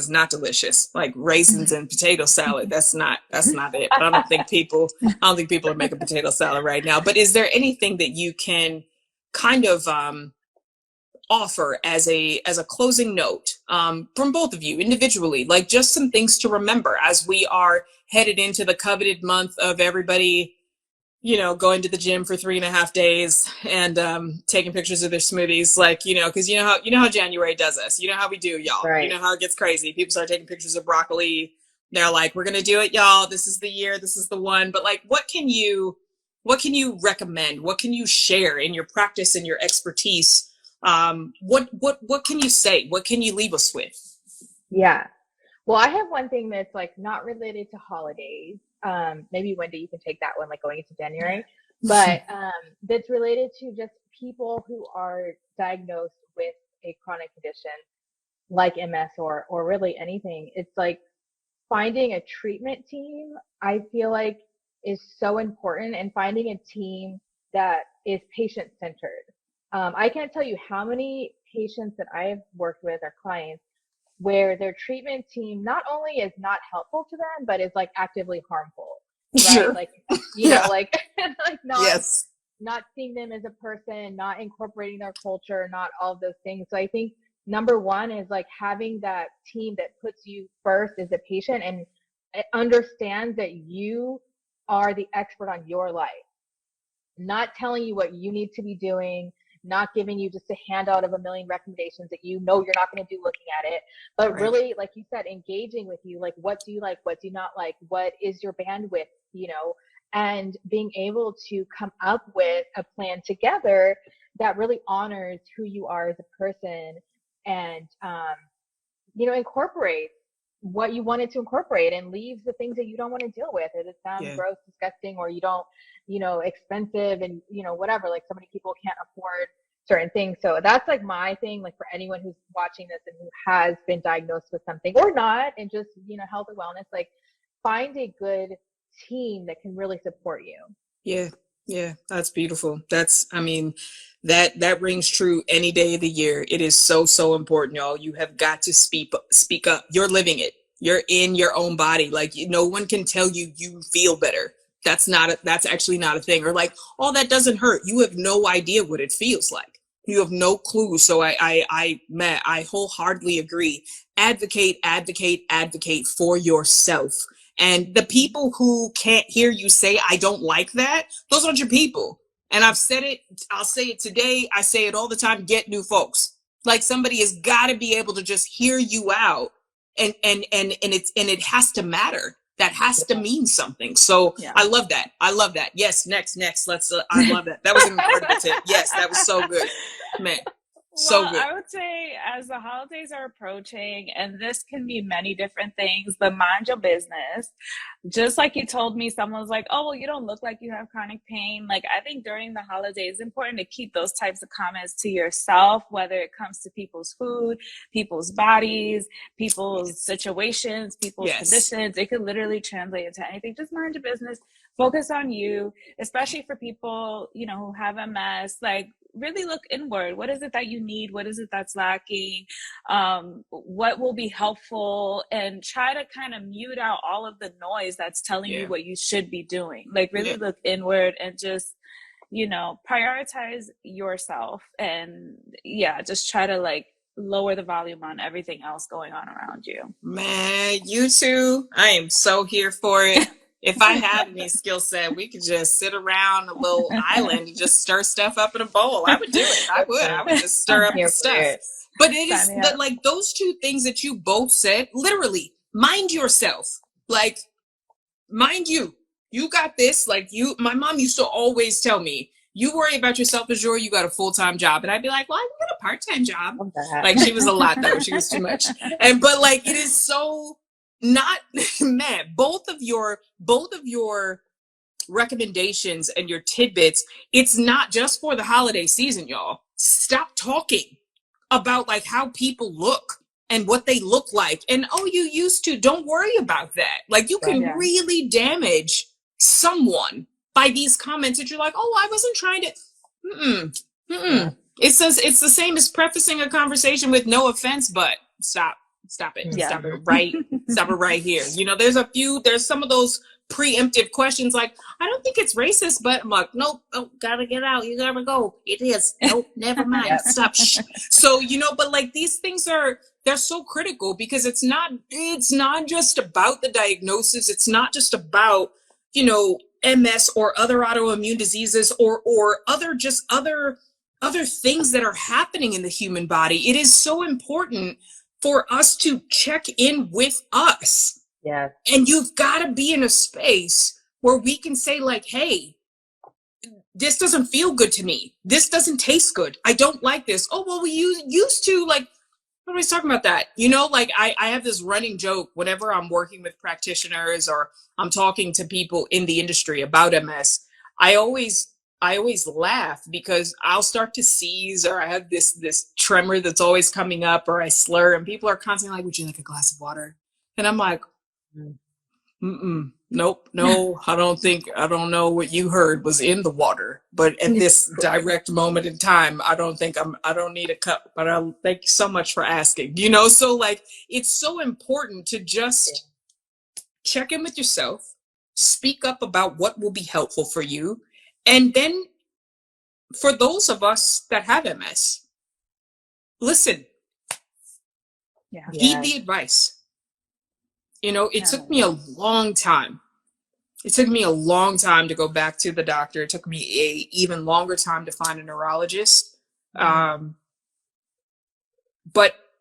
not delicious, like raisins and potato salad. That's not it. I don't think people are making potato salad right now. But is there anything that you can kind of offer as a closing note, from both of you individually, like just some things to remember as we are headed into the coveted month of everybody, going to the gym for 3.5 days and taking pictures of their smoothies, because you know how January does us. You know how we do, y'all. Right. You know how it gets crazy. People start taking pictures of broccoli. They're like, we're gonna do it, y'all. This is the year. This is the one. But what can you recommend? What can you share in your practice and your expertise? What can you say? What can you leave us with? Yeah. Well, I have one thing that's not related to holidays. Maybe Wendy, you can take that one, going into January, but that's related to just people who are diagnosed with a chronic condition like MS or really anything. It's finding a treatment team, I feel like, is so important, and finding a team that is patient centered. I can't tell you how many patients that I've worked with or clients where their treatment team not only is not helpful to them, but is actively harmful, right? Sure. Not, yes. Not seeing them as a person, not incorporating their culture, not all of those things. So I think number one is having that team that puts you first as a patient and understands that you are the expert on your life, not telling you what you need to be doing, not giving you just a handout of a million recommendations that you're not going to do looking at it, but right. Really, like you said, engaging with you, what do you like, what do you not like, what is your bandwidth, and being able to come up with a plan together that really honors who you are as a person and, incorporates what you wanted to incorporate and leaves the things that you don't want to deal with, or that sound gross, disgusting, or you don't, expensive and, whatever, so many people can't afford certain things. So that's my thing, for anyone who's watching this and who has been diagnosed with something or not, and just, health or wellness, find a good team that can really support you. Yeah, that's beautiful. That rings true any day of the year. It is so, so important, y'all. You have got to speak up. You're living it. You're in your own body. No one can tell you feel better. That's actually not a thing. Or oh, that doesn't hurt. You have no idea what it feels like. You have no clue. So I wholeheartedly agree. Advocate for yourself. And the people who can't hear you say, I don't like that, those aren't your people. And I've said it, I'll say it today, I say it all the time, get new folks. Somebody has got to be able to just hear you out, and it has to matter. that has to mean something. So Yeah. I love that. I love that. Yes. Next. Let's, I love that. That was an incredible tip. Yes. That was so good, man. So Well, good. I would say as the holidays are approaching, and this can be many different things, but mind your business. Just like you told me, someone was like, oh, well, you don't look like you have chronic pain. Like, I think during the holidays, it's important to keep those types of comments to yourself, whether it comes to people's food, people's bodies, people's situations, people's conditions. It could literally translate into anything. Just mind your business. Focus on you, especially for people, you know, who have MS. Like, really look inward. What is it that you need? What is it that's lacking? What will be helpful? And try to kind of mute out all of the noise that's telling you what you should be doing. Like, really look inward and just, you know, prioritize yourself. And just try to like lower the volume on everything else going on around you. Man, you two, I am so here for it. If I had any skill set, we could just sit around a little island and just stir stuff up in a bowl. I would do it. I would just stir up the stuff. But it is that, like, those two things that you both said, literally, mind yourself. Like, mind you, you got this. Like, my mom used to always tell me, you worry about yourself, Azure, you got a full-time job. And I'd be like, well, I got a part-time job. Like, she was a lot, though. She was too much. But like, it is so not, man, both of your recommendations and your tidbits, it's not just for the holiday season, y'all. Stop talking about like how people look and what they look like. And, oh, you used to, don't worry about that. Like, you can really damage someone by these comments that you're like, oh, I wasn't trying to, It says it's the same as prefacing a conversation with no offense, but stop it. Stop it right here. You know, there's some of those preemptive questions like, I don't think it's racist, but I'm like, nope, oh, gotta get out. You gotta go. It is. Nope, never mind. Stop. Shh. So, you know, but like these things they're so critical because it's not just about the diagnosis. It's not just about, you know, MS or other autoimmune diseases or other things that are happening in the human body. It is so important for us to check in with us. Yeah. And you've got to be in a space where we can say like, hey, this doesn't feel good to me. This doesn't taste good. I don't like this. Oh, well, we used to, like, nobody's talking about that. You know, like I have this running joke whenever I'm working with practitioners or I'm talking to people in the industry about MS. I always laugh because I'll start to seize or I have this tremor that's always coming up or I slur and people are constantly like, would you like a glass of water? And I'm like, nope, no, I don't know what you heard was in the water, but at this direct moment in time, I don't need a cup, but I'll thank you so much for asking, you know? So like, it's so important to just check in with yourself, speak up about what will be helpful for you. And then for those of us that have MS, listen, heed the advice. You know, it took me a long time. It took me a long time to go back to the doctor. It took me a even longer time to find a neurologist. But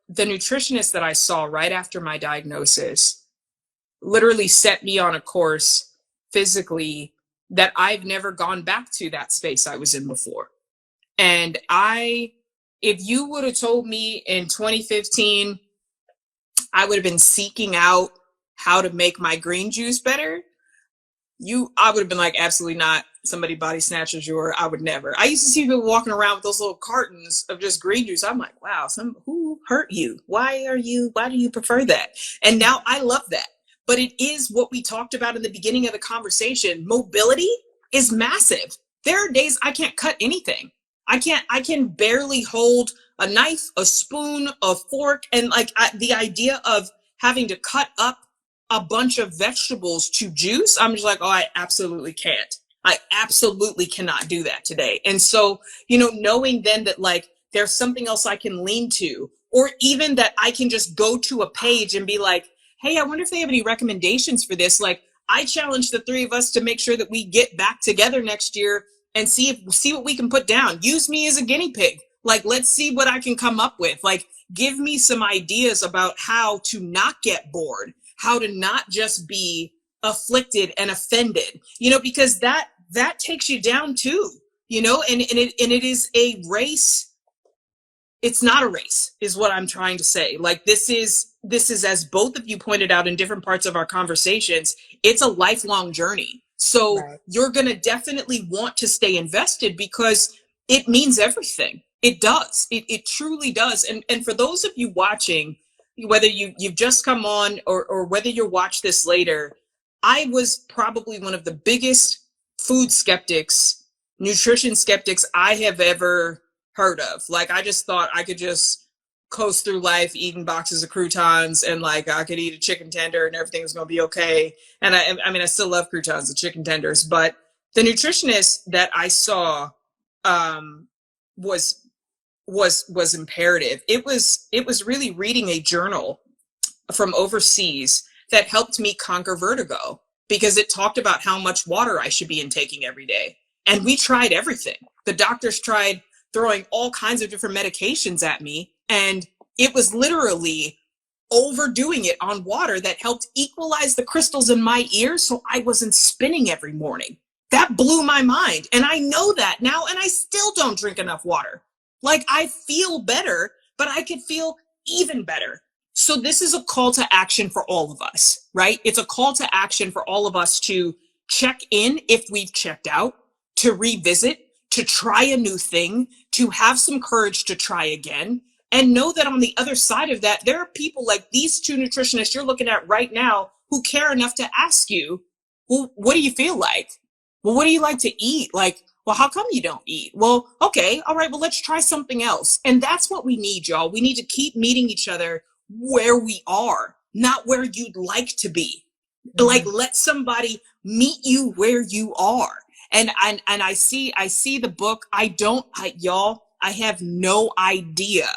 the nutritionist that I saw right after my diagnosis literally set me on a course physically that I've never gone back to that space I was in before. And if you would have told me in 2015, I would have been seeking out how to make my green juice better, I would have been like, absolutely not. Somebody body snatchers you, I would never. I used to see people walking around with those little cartons of just green juice. I'm like, wow, who hurt you? Why do you prefer that? And now I love that. But it is what we talked about in the beginning of the conversation. Mobility is massive. There are days I can't cut anything. I can barely hold a knife, a spoon, a fork. And like the idea of having to cut up a bunch of vegetables to juice, I'm just like, oh, I absolutely can't. I absolutely cannot do that today. And so, you know, knowing then that like there's something else I can lean to, or even that I can just go to a page and be like, hey, I wonder if they have any recommendations for this. Like, I challenge the three of us to make sure that we get back together next year and see what we can put down. Use me as a guinea pig. Like, let's see what I can come up with. Like, give me some ideas about how to not get bored, how to not just be afflicted and offended, because that takes you down too, and it is a race. It's not a race, is what I'm trying to say. Like, this is, as both of you pointed out in different parts of our conversations, it's a lifelong journey. So Right. you're going to definitely want to stay invested because it means everything. It does. It truly does. And for those of you watching, whether you've just come on or whether you watch this later, I was probably one of the biggest food skeptics, nutrition skeptics I have ever heard of. Like, I just thought I could just coast through life eating boxes of croutons, and like I could eat a chicken tender and everything was going to be okay. And I mean, I still love croutons and chicken tenders, but the nutritionist that I saw was imperative. It was really reading a journal from overseas that helped me conquer vertigo, because it talked about how much water I should be intaking every day. And we tried everything. The doctors tried throwing all kinds of different medications at me, and it was literally overdoing it on water that helped equalize the crystals in my ears so I wasn't spinning every morning. That blew my mind. And I know that now, and I still don't drink enough water. Like, I feel better, but I could feel even better. So this is a call to action for all of us, right? It's a call to action for all of us to check in if we've checked out, to revisit, to try a new thing, to have some courage to try again, and know that on the other side of that, there are people like these two nutritionists you're looking at right now who care enough to ask you, well, what do you feel like? Well, what do you like to eat? Like, well, how come you don't eat? Well, okay, all right, well, let's try something else. And that's what we need, y'all. We need to keep meeting each other where we are, not where you'd like to be. Like, let somebody meet you where you are. And I see the book. Y'all, I have no idea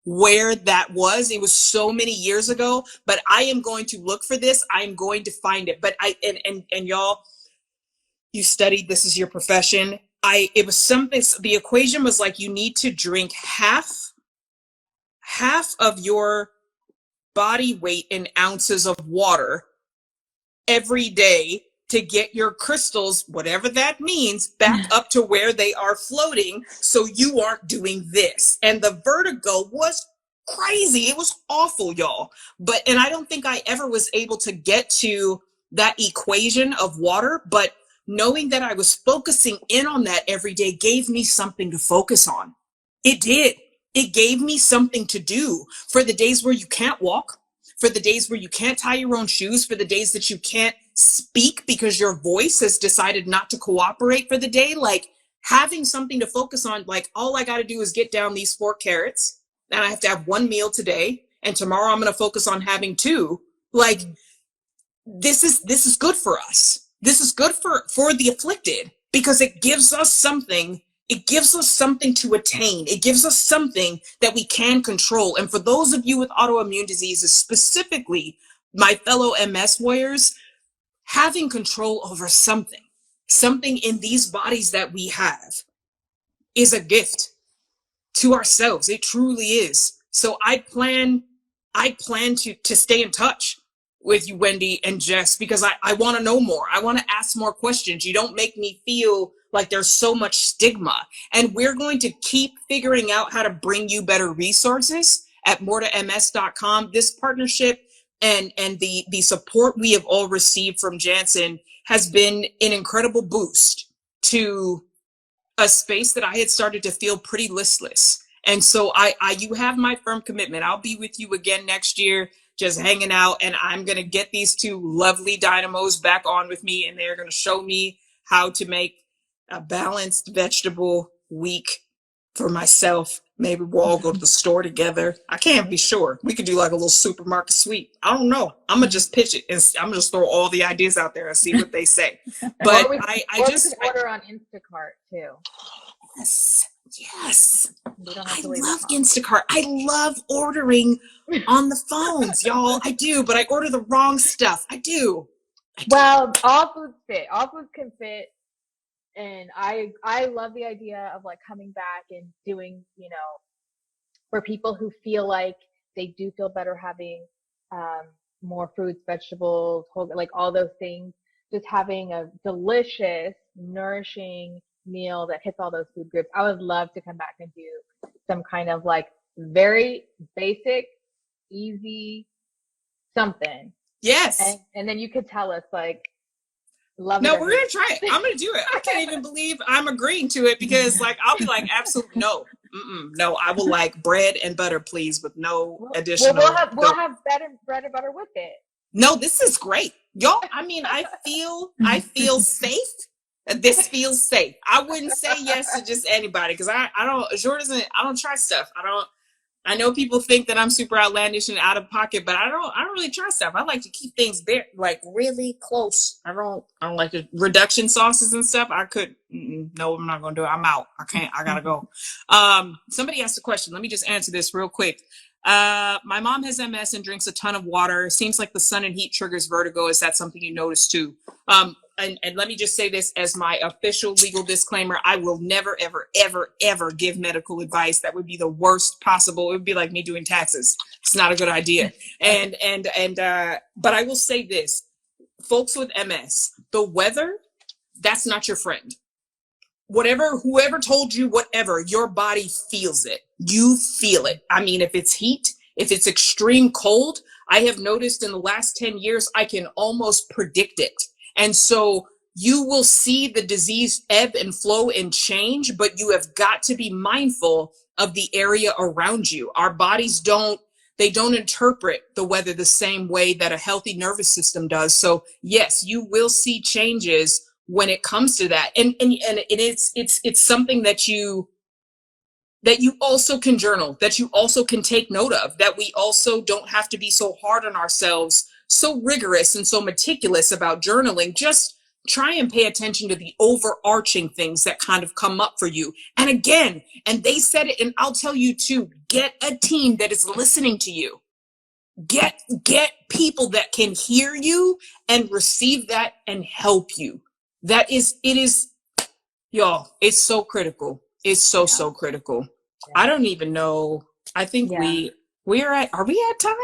where that was. It was so many years ago, but I am going to look for this. I'm going to find it. But and y'all, you studied, this is your profession. It was something, the equation was like, you need to drink half of your body weight in ounces of water every day to get your crystals, whatever that means, back up to where they are floating, so you aren't doing this. And the vertigo was crazy. It was awful, y'all. And I don't think I ever was able to get to that equation of water, but knowing that I was focusing in on that every day gave me something to focus on. It did. It gave me something to do for the days where you can't walk, for the days where you can't tie your own shoes, for the days that you can't speak because your voice has decided not to cooperate for the day. Like, having something to focus on, like, all I got to do is get down these 4 carrots, and I have to have 1 meal today, and tomorrow I'm going to focus on having 2. Like, this is good for us. This is good for the afflicted, because it gives us something. It gives us something to attain. It gives us something that we can control. And for those of you with autoimmune diseases, specifically my fellow MS warriors, having control over something in these bodies that we have, is a gift to ourselves. It truly is. So I plan to stay in touch with you, Wendy and Jess, because I want to know more. I want to ask more questions. You don't make me feel like there's so much stigma. And we're going to keep figuring out how to bring you better resources at moretoms.com. This partnership and the support we have all received from Jansen has been an incredible boost to a space that I had started to feel pretty listless. And so you have my firm commitment. I'll be with you again next year, just hanging out, and I'm going to get these 2 lovely dynamos back on with me, and they're going to show me how to make a balanced vegetable week for myself. Maybe we'll all go to the store together. I can't be sure. We could do like a little supermarket sweep. I don't know. I'm going to just pitch it, and I'm going to just throw all the ideas out there and see what they say. But we could order on Instacart too. Yes. I love Instacart. I love ordering on the phones, y'all. I do, but I order the wrong stuff. I do. Well, all foods fit. All foods can fit. And I love the idea of like coming back and doing, for people who feel like they do feel better having more fruits, vegetables, whole, like all those things. Just having a delicious, nourishing meal that hits all those food groups. I would love to come back and do some kind of like very basic, easy something. Yes. And then you could tell us like, love No, it. we're going to try it. I'm going to do it. I can't even believe I'm agreeing to it because like, I'll be like, absolutely no. No, I will like bread and butter, please, with no additional. Well, we'll have bread and butter with it. No, this is great. Y'all, I mean, I feel safe. This feels safe. I wouldn't say yes to just anybody because I don't, Azure doesn't, I don't try stuff. I know people think that I'm super outlandish and out of pocket, but I don't really try stuff. I like to keep things like really close. I don't like the reduction sauces and stuff. No, I'm not going to do it. I'm out. I gotta go. Somebody asked a question. Let me just answer this real quick. My mom has MS and drinks a ton of water. Seems like the sun and heat triggers vertigo. Is that something you notice too? And let me just say this as my official legal disclaimer. I will never, ever, ever, ever give medical advice. That would be the worst possible. It would be like me doing taxes. It's not a good idea. But I will say this, folks with MS, the weather, that's not your friend. Whoever told you whatever, your body feels it. You feel it. I mean, if it's heat, if it's extreme cold, I have noticed in the last 10 years, I can almost predict it. And so you will see the disease ebb and flow and change, but you have got to be mindful of the area around you. Our bodies don't interpret the weather the same way that a healthy nervous system does. So yes, you will see changes when it comes to that. And it's something that you also can journal, that you also can take note of, that we also don't have to be so hard on ourselves, so rigorous and so meticulous about journaling. Just try and pay attention to the overarching things that kind of come up for you. And again, and they said it, and I'll tell you too, get a team that is listening to you. Get people that can hear you and receive that and help you. It is, y'all, it's so critical. It's so critical. Yeah. I don't even know. I think are we at time?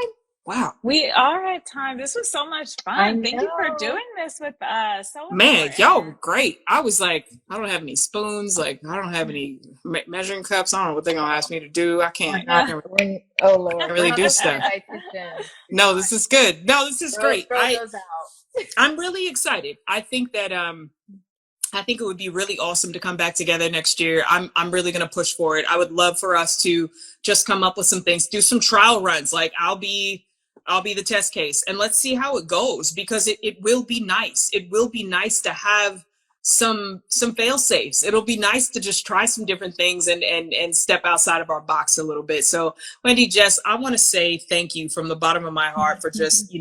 Wow. We are at time. This was so much fun. Thank you for doing this with us. So man, important. y'all were great. I was like, I don't have any spoons. Like, I don't have any measuring cups. I don't know what they're going to ask me to do. I can't Lord. really do stuff. No, this is good. No, this is great. I'm really excited. I think that, I think it would be really awesome to come back together next year. I'm really going to push for it. I would love for us to just come up with some things, do some trial runs. Like I'll be the test case and let's see how it goes, because it will be nice. It will be nice to have some fail safes. It'll be nice to just try some different things and step outside of our box a little bit. So Wendy, Jess, I want to say thank you from the bottom of my heart for just,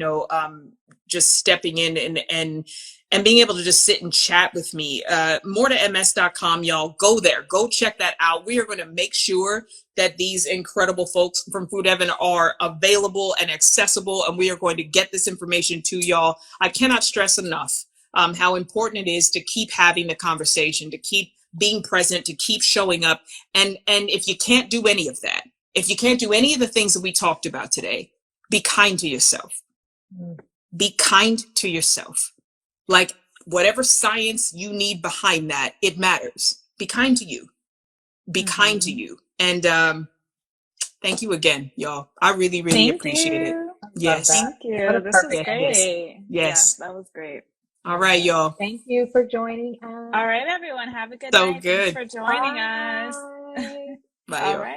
just stepping in and being able to just sit and chat with me. More2ms.com, y'all. Go there. Go check that out. We are going to make sure that these incredible folks from Food Heaven are available and accessible, and we are going to get this information to y'all. I cannot stress enough how important it is to keep having the conversation, to keep being present, to keep showing up. And if you can't do any of that, if you can't do any of the things that we talked about today, be kind to yourself. Be kind to yourself. Like whatever science you need behind that, it matters. Be kind to you. Be kind to you. And thank you again, y'all. I really, really appreciate it. Yes. Thank you. This was great. Yes. That was great. All right, y'all. Thank you for joining us. All right, everyone. Have a good night. Good. Thanks for joining us. Bye, All y'all. right.